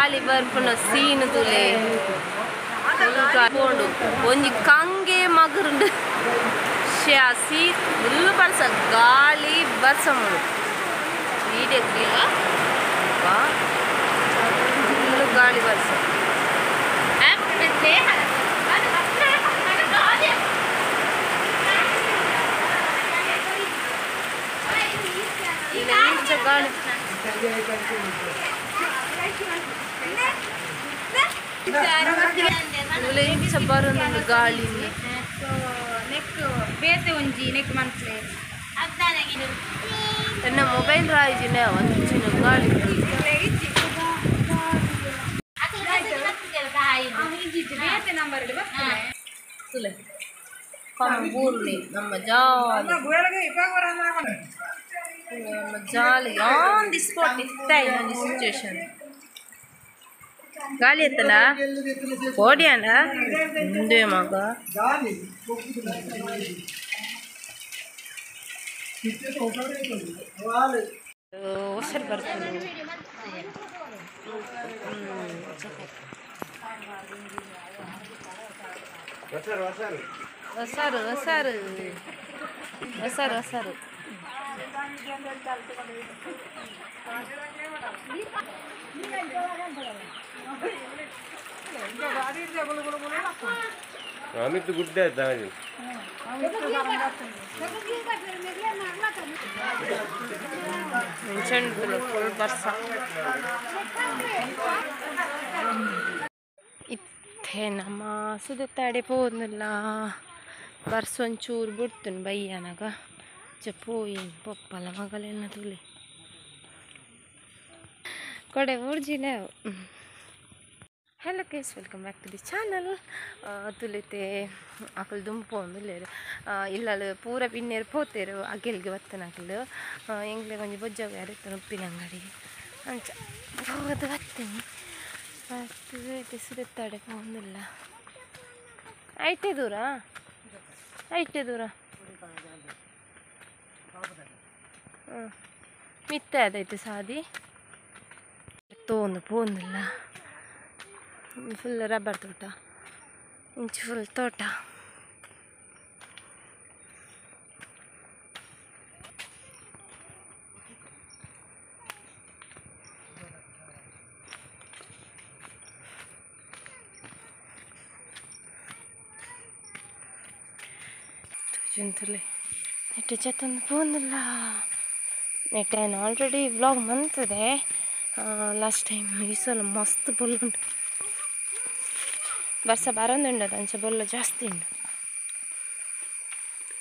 ಗಾಳಿ ಬರ್ಪುನ ಸೀನು ತುಲೆ ಕೊಂಡು ಒಂಜಿ ಕಂಗೆ ಮಗರುಂಡು ಶಾಸಿ ಫುಲ್ ಬರ್ಸ ಗಾಳಿ ಬರ್ಸ ಮುಡು ವೀಡಿಯೋಕ್ಕೆ ಫುಲ್ ಗಾಳಿ ಬರ್ಸ ಗಾಳಿ ಬರೋದು ಗಾಳಿ ಬೇತೆ ಒಂಜಿ ನೆಕ್ ಮನ್ಸ್ಲೆ ನನ್ನ ಮೊಬೈಲ್ ರಾಯಿಜಿನ ಒಂಚಿನ ಗಾಳಿ ಬೇತೆ ನಂಬರ್ ಕಂಬೂರ್ಲಿ ನಮ್ಮ ಜಾಲಿ ಆನ್ ದಿ ಸ್ಪಾಟ್ ಇತ್ತ ಇನ್ನೊಂದು ಸಿಚುವೇಶನ್ ಗಾಳಿ ಎತ್ತಲ್ಲ ಓಡಿಯಾನ ಮುಂದೆ ಮಗ ಹೊಸರು ಬರ್ತೀನಿ ಹೊಸರು ಹೊಸರು ಹೊಸರು ಹೊಸರು अमित गुड्डे आयता ಫುಲ್ ಬರ್ಸ ಇತ್ತೇ ನಮ್ಮ ಸುತ್ತಾಡೆ ಹೋದ್ನಲ್ಲ ಬರ್ಸ ಒಂಚೂರು ಬಿಡ್ತೀನಿ ಬಯ್ಯನಾಗ ಪೋಯಿ ಪಪ್ಪಲ್ಲ ಮಗಲೆಲ್ಲ ತುಳಿ ಕೊಡೆ ಊರ್ಜಿನ hello guys welcome back to the channel तुलिते अकल दुंपु मिलेर इल्ल पूरा पिन्नेर पोतेर अगेल्गे बत्तन अकल ಎಂಗ್ಲೆ ಕೊಂಚ ಬೊಜ್ಜಾಗ ಯಾರಿತ್ತು ಉಪ್ಪಿನ ಅಂಗಡಿಗೆ ಅಂಚ ಹೋಗೋದು ಬರ್ತೇನೆ ಬರ್ತದೆ ಸುತ್ತಾಡೆ ಹೋಗಿಲ್ಲ ಐಟೆ ದೂರ ಮಿತ್ತೆ ಅದೈತೆ ಸಾದಿ ತೋಂದು ಪೋಂದಿಲ್ಲ ಫುಲ್ ರಬ್ಬರ್ ತೋಟ ಇಂಚು ಫುಲ್ ತೋಟ ಜಂತಲೆ ನೆಟ್ಟೆ ಜೊತ್ತೊಂದು ಪೋಂದಿಲ್ಲ ನೆಟ್ಟೇನು ಆಲ್ರೆಡಿ ವ್ಲಾಗ್ ಬಂತದೆ ಲಾಸ್ಟ್ ಟೈಮ್ ಈ ಸಲ ಮಸ್ತ್ ಬೊಲ್ ಉಂಟು ಬರ್ಸ ಬರೋದುಂಡು ಅಂಚ ಬೊಲ್ಲ ಜಾಸ್ತಿ ಉಂಡು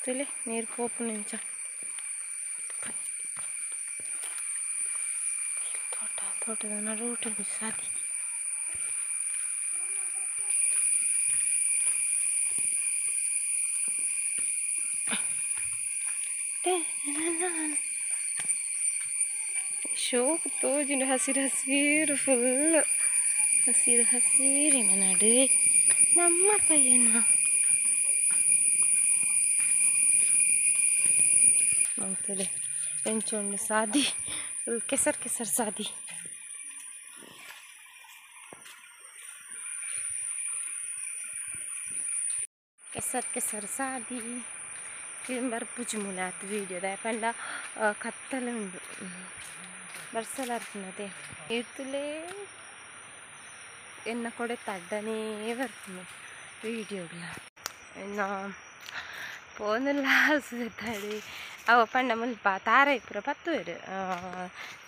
ತಿಳಿ ನೀರು ಪೋಪು ನಿಂಚ ತೋಟದ ನಡುಟು ಸಾದಿ ಶೋಕ್ ತೋಜಿನ ಹಸಿರು ಹಸಿರು ಫುಲ್ ಹಸಿರು ಹಸಿರಿನ ನಡುವೆ ನಮ್ಮ ಪಯ್ಯನ ಅಂತೇಳಿ ಎಂಚೊಂದು ಸಾದಿ ಫುಲ್ ಕೆಸರು ಸಾದಿ ಕೆಸರು ಸಾದಿ ಬರ್ಪುಜಿ ಮೂಲಾತ್ ವೀಡಿಯೋದ ಯಾಕಂಡ ಕತ್ತಲುಂಡು ಬರ್ಸಲಾರ್ತಿನದೆ ಇರ್ತಲೇ ಎನ್ನ ಕೊಡೆ ತಡ್ಡನೇ ಬರ್ತೀನಿ ವೀಡಿಯೋಗಳ ಇನ್ನು ಫೋನೆಲ್ಲ ಸುತ್ತಾಡಿ ಅವ ಪಂಡ ಮುಲ್ಪ ತಾರಾಯಿಪುರ ಪತ್ತುವೆರು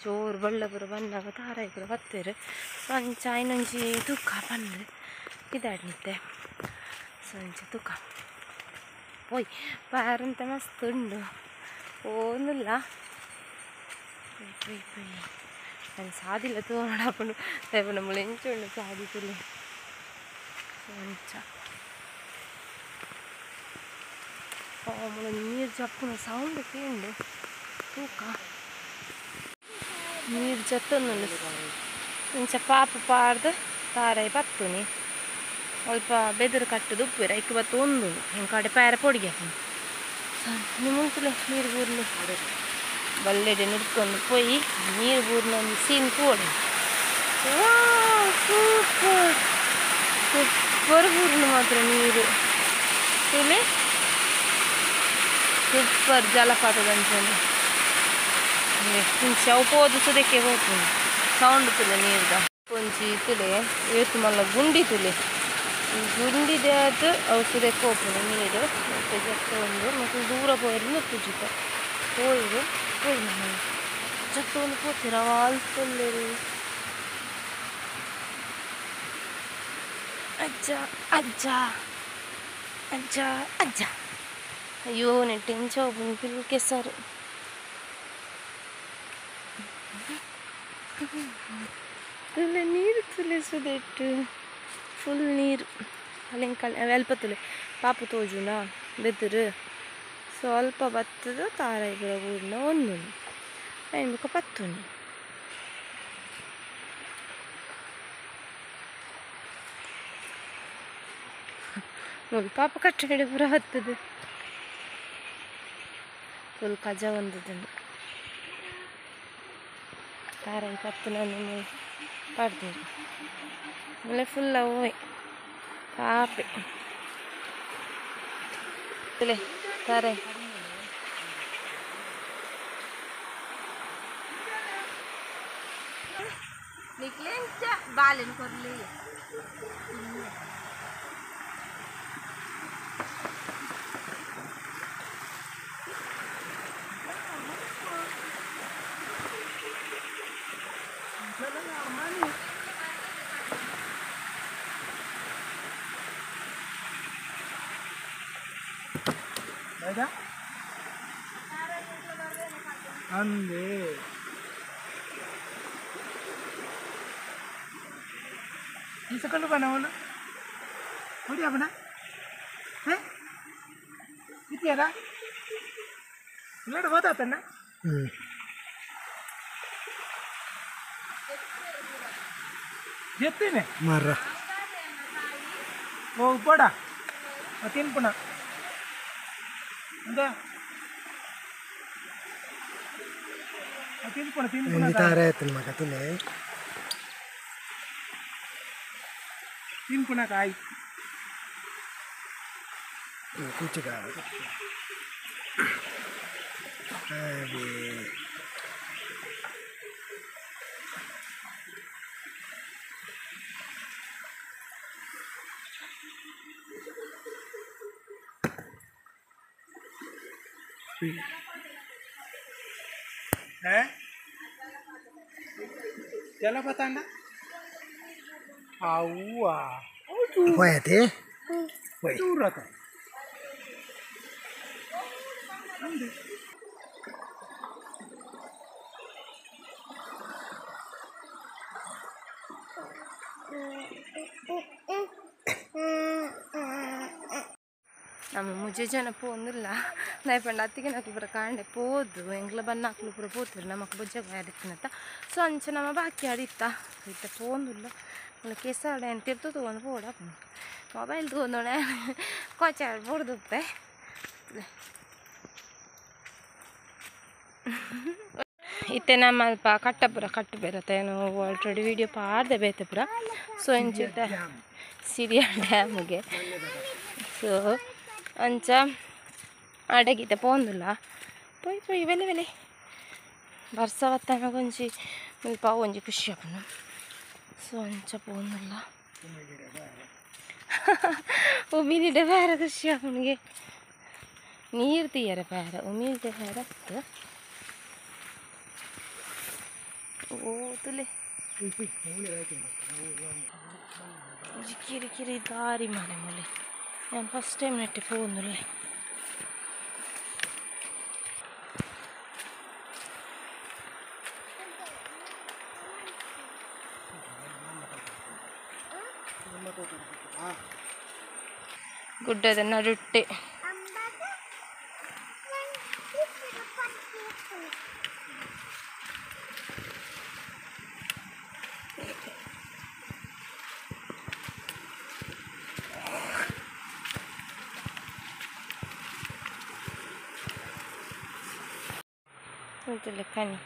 ಜೋರು ಬಳ್ಳಪುರ ಬಂದಾಗ ತಾರಾಯಿಪುರ ಪತ್ತುವೆರು ಸಂಚ ಇನ್ನೊಂಜಿ ತೂಕ ಬಂದು ಇದಾಡ್ನಿತ್ತೆ ಸಂಚ ತೂಕ പോയി വേറെന്താ മസ്തുണ്ട് പോകുന്നില്ല പോയി ഞാൻ സാധില്ല തോന്നടപ്പുണ്ട് അതേപോലെ നമ്മൾ എഞ്ചുണ്ട് സാധിക്കില്ലേ നമ്മൾ നീರು ಜಪ್ಪುನ ಸೌಂಡ್ ഒക്കെ ഉണ്ട് ತೂಕ ನೀರು ಜತ್ತೊಂದು ಇಂಚ ಪಾಪ ಪಾಡ್ದು ತಾರಾಯಿ ಪತ್ತುನಿ ಸ್ವಲ್ಪ ಬೆದರು ಕಟ್ಟದು ಉಪ್ಪು ಐಕ್ ಬತ್ತು ಒಂದು ಹೆಂಗೆ ಕಡೆ ಪ್ಯಾರ ಪೊಡಿಗೆ ಮುಂಚೆ ನೀರು ಬೂರ್ಲು ಬಲ್ಲೆಡೆ ನಿಡ್ಕೊಂಡು ಪೋಯಿ ನೀರು ಬೂರ್ನ ಒಂದು ಸೀನ್ ಪೋಡಿ ಸೂಪರ್ ಸೂಪರ್ ಊರಿನ ಮಾತ್ರ ನೀರು ಇಲ್ಲಿ ಸೂಪರ್ ಜಲಪಾತದಂಚನೆ ಶವ పోదు సుదెక్కే పోతుంది సౌండ్ ತುಲೆ ನೀರ್ದ ಒಂಜಿ ತುಲೆ ಏತು ಮಲ್ಲ ಗುಂಡಿ ತುಲೆ ಈ ಗುಂಡಿದೆ ಅದು ಅವು ಸುದೆಕ್ಕೆ ಹೋಗ್ತದೆ ನೀರು ಮತ್ತೆ ಜಕ್ಕ ಒಂದು ಮತ್ತು ದೂರ ಪೋಯಿರು ತುಜಿತ ಪೋಯಿರು ಪೋಯಿ ನಮ್ಮ ಜಕ್ಕ ಒಂದು ಪೋತಿರ ವಾಲ್ಪಲ್ಲೇರು ಅಜ್ಜ ಅಜ್ಜ ಅಜ್ಜ ಅಜ್ಜ ಅಯ್ಯೋ ನೆಟ್ಟಿಂಚ ಒಬ್ಬನ ಪಿಲ್ಲು ಕೆಸರು ತುಲೆ ನೀರು ತುಲೆ ಸುದೆಟ್ಟು ಫುಲ್ ನೀರು ಅಲ್ಲಿಂಕಲ್ ಅಲ್ಪ ತುಲೆ ಪಾಪು ತೋಜುನ ಬೆದರು ಸ್ವಲ್ಪ ಬತ್ತದ ತಾರಾಯಿಗಳ ಊರಿನ ಒಂದು ಐನ್ಬುಕ ಪತ್ತುಂಡು ನೋಡಿ ಪಾಪ ಕಟ್ಟಡ ಪೂರ ಹತ್ತದು ಫುಲ್ ಕಜ ಒಂದದನ್ನು ತಾರಾಯಿ ಪತ್ತು ನಾನು ಪಡ್ದೇರು ಆಮೇಲೆ ಫುಲ್ ಹೋಯ್ ಪಾಪೆ ತುಲೆ ತಾರಾಯಿ ನಿಕ್ಲೆಂಚ ಬಾಲೆನು ಕೊರ್ಲಿ अंदे इसकल बनावला थोड़ी अपना है किती आता लड होत आता ना येते ने मार वो पड़ा तीन पुन्हा अंदे तीन पुन्हा तारा येतील मका तुले तीन पुन्हा काय कुछ का अरे है चला पता ना आऊआ होय ते होय दूर आता ನಮ್ಮ ಮುಜೆ ಜನ ಪೋಂದಿಲ್ಲ ನೈಪಂಡ ಅತ್ತಿಗೆ ನಾಕ್ಲು ಪೂರ ಕಾಂಡೆ ಪೋದು ಎಂಗ್ಲ ಬನ್ನಾಕ್ಲು ಪೂರ ಪೋತಿರು ನಮಕ್ ಬೊಜ್ಜ ಆಡಿತ್ತಿನತ್ತ ಸೊ ಅಂಚ ನಮ್ಮ ಬಾಕಿ ಆಡಿತ್ತ ಇತ್ತ ಪೋಂದಿಲ್ಲ ಕೆಸಾಡೆ ಅಂತ ಇರ್ತದೆ ತೊಗೊಂಡು ಪೋಡ ಮೊಬೈಲ್ ತೊಗೊಂಡೋಣೆ ಕೊಚ್ಚಾಡಿ ಪೋಡ್ದುಪ್ಪೆ ಇತ್ತೆ ನಮ್ಮ ಅಲ್ಪ ಕಟ್ಟಪುರ ಕಟ್ಟು ಬೇರತ್ತೆ ನಾವು ಆಲ್ರೆಡಿ ವಿಡಿಯೋ ಪಾಡ್ದೆ ಬೇತೆ ಪುರ ಸೊ ಎಂಚಿತ್ತ ಸಿರಿಯ ಡ್ಯಾಮ್ಗೆ ಸೊ ಅಂಚ ಅಡಗಿತೆ ಪೋಂದುಲ್ಲ ಪೋಯ್ ಪೋಯ್ ಬೆಲೆ ಬೆಲೆ ಬರ್ಸವತ್ತ ಒಂಜಿ ಮುಲ್ಪ ಒಂಜಿ ಖುಷಿ ಅಪ್ಪನು ಸೊ ಅಂಚ ಪೋಂದುಲ್ಲ ಉಮಿನಿಡೆ ಬೇರೆ ಖುಷಿ ಅವನಿಗೆ ನೀರು ತೀಯರೆ ಬೇರೆ ಉಮಿನಿಡೆ ಬೇರೆ ಓ ತುಲೆ ಕಿರಿ ಕಿರಿ ದಾರಿ ಮಳೆ ಮಳೆ ನಾನು ಫಸ್ಟ್ ಟೈಮ್ ನೆಟ್ಟೆ ಪೋಂದುಲ್ಲೆ ಗುಡ್ಡದ ನಡುಟ್ಟೆ ಕನಿ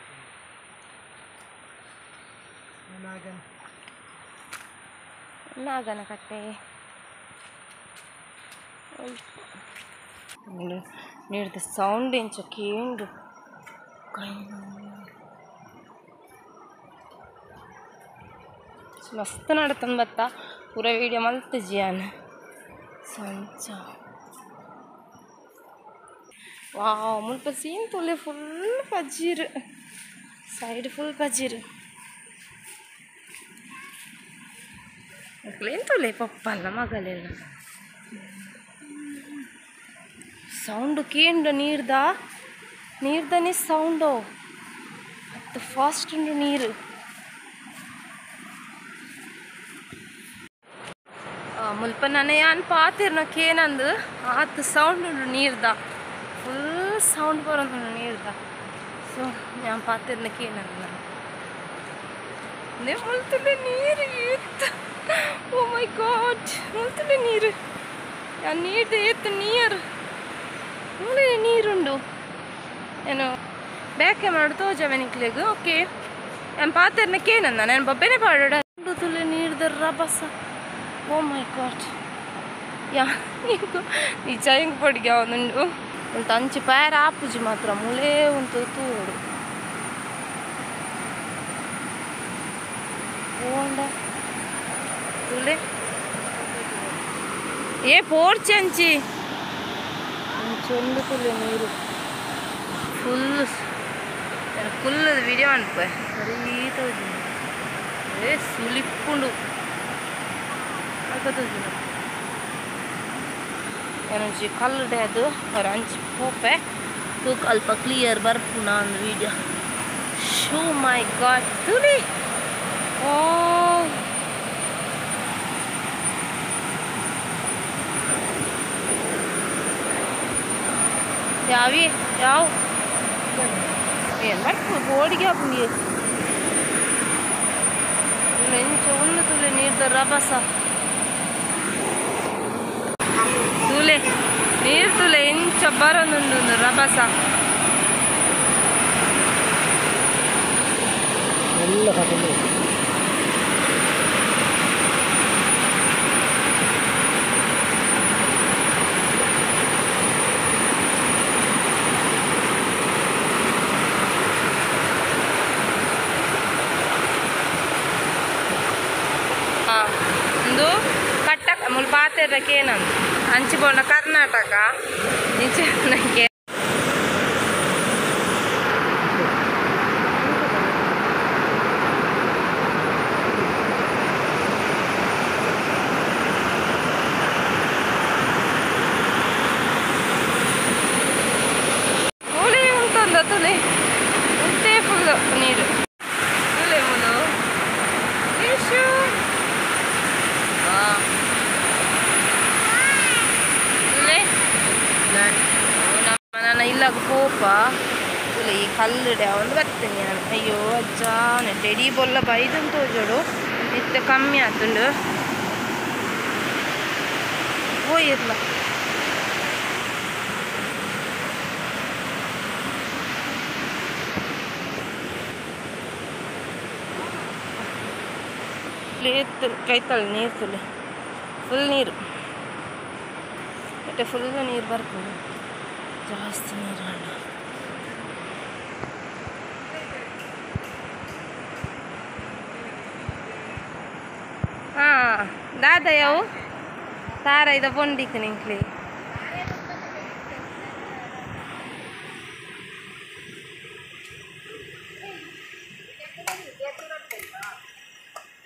ನಾಗನಕಟ್ಟೆ ನೀಡ್ದ ಸೌಂಡ್ ಎಂಚ ಕೇಂಡು ಮಸ್ತ್ ನಡತಂದು ಬತ್ತ ಪೂರ ವೀಡಿಯೋ ಮಲ್ತಜಿ ನಾನು ಸಂಚ ವಾವ್ ಮುಲ್ಪ ಸೀನ್ ತುಲೆ ಫುಲ್ ಪಜ್ಜೀರು ಸೈಡ್ ಫುಲ್ ಪಜ್ಜೀರು ಮಕ್ಕಳೇನು ತುಲೆ ಪಪ್ಪಲ್ಲ ಮಗಲೆಲ್ಲ ಸೌಂಡು ಕೇಂಡು ನೀರ್ದನೇ ಸೌಂಡು ಅದು ಫಾಸ್ಟ್ ಉಂಡು ನೀರು ಮುಲ್ಪ ನನಯಾನ್ ಪಾತಿರ್ನ ಕೇನಂದು ಆತು ಸೌಂಡ್ ಉಂಡು ನೀರ್ದ ಫುಲ್ ಸೌಂಡ್ ಬರೋದು ನೀರ್ದ ಸೊ ഞാൻ ಪಾತಿರ್ನ ಕೇನಂದು ನಾನು ಮುಲ್ತುಲೆ ನೀರು ಏತ್ತು ಓ ಮೈ ಗಾಡ್ ಮುಲ್ತುಲೆ ನೀರು ഞാൻ ನೀರ್ದು ಏತ್ತು ನೀರು ಮುಲೆ ನೀರುಂಡು ಏನು ಬ್ಯಾಕ್ ಕ್ಯಾಮರಾ ತೋಜವೆನಿಕ್ಲೆಗ್ ಓಕೆ ഞാൻ ಪಾತಿರ್ನ ಕೇನಂದ ನಾನು ಬಬ್ಬೆನೆ ಪಾಡೋಡ ತುಲೆ ನೀರ್ದ ರಭಸ ಓ ಮೈ ಗಾಡ್ ಯಾ ನಿಜ ಹೆಂಗೆ ಪಡಿಗೆ ಅವನುಂಡು ಒಂದು ಅಂಚು ಪ್ಯಾರ ಆಪುಜಿ ಮಾತ್ರ ಮುಳೇ ಉಂಟು ತೂಡು ಓಂಡ ತುಲೆ ಏ ಪೋರ್ಚಿ ಅಂಚಿ ಅಂಚೊಂದು ತುಲೆ ನೀರು ಫುಲ್ ವಿಡಿಯೋ ಅನ್ಪೆ ಸರಿ ತೋಜಿ ಏ ಸುಲಿಪ್ಪುಂಡು ಏನಂಚಿ ಕಲ್ಲಡೆ ಅದು ಅವ್ರ ಅಂಚಿ ಹೋಪೆ ತೂಕ ಅಲ್ಪ ಕ್ಲಿಯರ್ ಬರ್ಪುನ ಒಂದು ವೀಡಿಯೋ ಶೋ ಮೈ ಗಾಡ್ ತುಲಿ ಓ ಯಾವ ಏನು ಬರ್ತು ಬೋಡಿಗೆ ಹಾಕಿ ನೆಂಚು ಒಂದು ತುಲೆ ನೀರ್ದ ರಭಸ ತುಲೆ ನೀರು ತುಲೆ ಇಂಚ ಬರೋದೊಂದು ರಭಸ ಎಲ್ಲ ಹಾಕೊಂಡು ಒಂದು ಕಟ್ಟ ಮುಲ್ ಪಾತೆರಕ್ಕೆ ಏನಂತ ಹಂಚಿಕೊಂಡ ಕರ್ನಾಟಕ ನಿಜ ನನಗೆ ಹುಳಿ ಉಂಟಂದ ತುಳಿ ಉಂಟೇ ಫುಲ್ ನೀರು ತುಳಿ ಮುದು ಇಶು ನನ್ನ ಇಲ್ಲಾಗ ಕೋಪ ಇಲ್ಲ ಈ ಕಲ್ಲುಡೆ ಅವನು ಬರ್ತೀನಿ ನಾನು ಅಯ್ಯೋ ಅಜ್ಜ ಟೆಡಿ ಬೊಲ್ಲ ಬೈದಂತ ತೋಜೋಡು ಇತ್ತ ಕಮ್ಮಿ ಆತುಂಡು ಹೋಯಿರ್ಲ ಎತ್ತು ಕೈತಳು ನೀರು ತುಳಿ ಫುಲ್ ನೀರು ಮತ್ತೆ ಫುಲ್ ನೀರು ಬರ್ತದೆ ಜಾಸ್ತಿ ನೀರು ಹಾಂ ದಾದ ಯಾವು ತಾರ ಇದ ಬೊಂಡಿಕ್ ನಿಂಕ್ಲಿ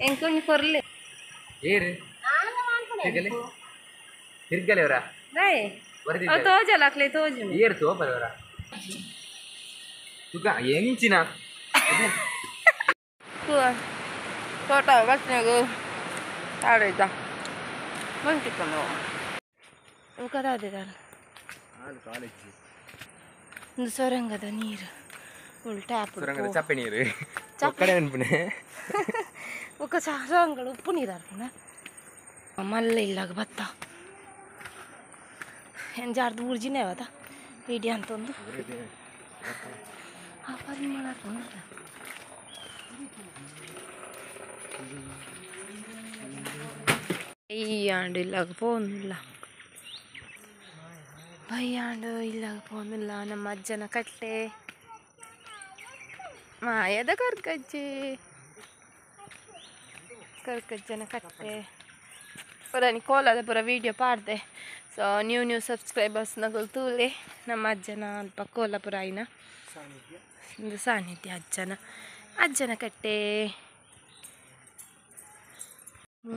ಎಂಕೊಂದು ಕೊರ್ಲಿ ಏರು ತಿರ್ಗಲೇವರ ರಾಯ್ ತೋಜಲ್ಲ ಅಕ್ಲೆ ತೋಜು ಏರು ತೋಪದವರ ತುಕ ಎಂಚಿನ ತೋಟ ಬಟ್ಟನೆಗು ಆಡೈತಾ ಬಂಟಿಕೊಂಡು ಕದಾದಿದ್ದಾರೆ ಒಂದು ಸೊರಂಗದ ನೀರು ಟ್ಯಾಪ್ ಚಪ್ಪೆ ನೀರು ಕಡೆ ಅನ್ಪುಣೆ ఒక సరంగడు ఉప్పు నీరు అర్పణ మళ్ళీ ఇలాగ బత్త ఏం జార్ದು ಊರ್ಜಿನೇ ಅವತ್ತ ವಿಡಿಯೋ ಅಂತ ಒಂದು ബയ്യാണ്ട് ഇല്ലാതെ പോകുന്നില്ല ബയ്യാണ്ട് ഇല്ലാതെ പോകുന്നില്ല ನಮ್ಮ ಅಜ್ಜನ ಕಟ್ಟೆ ಮಾಯದ ಕರ್ಕಜ್ಜನ ಕಟ್ಟೆ ಪುರ ಕೋಲದ ಪುರ ವೀಡಿಯೋ ಪಾಡ್ದೆ ಸೊ ನ್ಯೂ ಸಬ್ಸ್ಕ್ರೈಬರ್ಸ್ ನಗಲು ತೂಲೆ ನಮ್ಮ ಅಜ್ಜನ ಅಲ್ಪ ಕೋಲಪುರ ಆಯ್ನ ಒಂದು ಸಾನ್ನಿಧ್ಯ ಅಜ್ಜನ ಕಟ್ಟೆ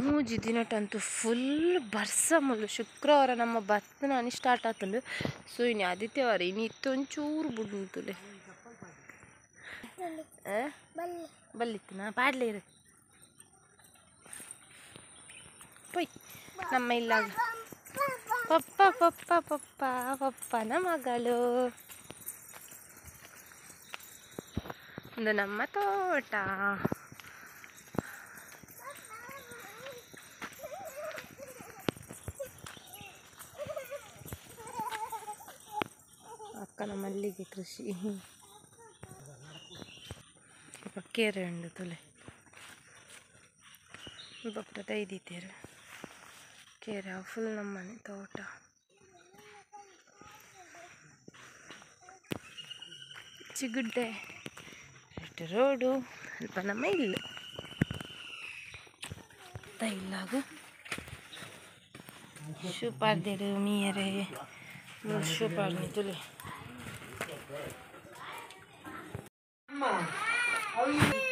ಮೂಜಿ ದಿನಟಂತೂ ಫುಲ್ ಬರ್ಸ ಮುಳ್ಳು ಶುಕ್ರವಾರ ನಮ್ಮ ಬರ್ತನಾನಿ ಸ್ಟಾರ್ಟ್ ಆತಂಡು ಸೊ ಇನ್ನು ಆದಿತ್ಯವಾರ ಇನ್ನು ಇತ್ತೊಂಚೂರು ಬುಡ್ನುತುಲೆ ಬಲ್ಲಿತ್ತನಾ ಪಾಡ್ಲೇ ಇರು ಪೊಯ್ ನಮ್ಮ ಇಲ್ಲಾಗ ಪಪ್ಪ ಪಪ್ಪ ಪಪ್ಪ ಪಪ್ಪನ ಮಗಳು ಒಂದು ನಮ್ಮ ತೋಟ ಅಕ್ಕನ ಮಲ್ಲಿಗೆ ಕೃಷಿ ಕೆರೆ ಉಂಡು ತುಲೆ ಬೊಕ್ಕ ತೈದಿತ್ತೇರು ಕೆರೆ ಫುಲ್ ನಮ್ಮನೆ ತೋಟ ಚಿಗುಡ್ಡೆ ಅಷ್ಟು ರೋಡು ಅಲ್ಪ ನಮ್ಮ ಇಲ್ಲ ಇಲ್ಲಾಗ ಶೂ ಪಾಡ್ದೇರು ಮೀಯರೆ ಶೂ ಪಾಡ್ನಿ ತುಲೆ Aman.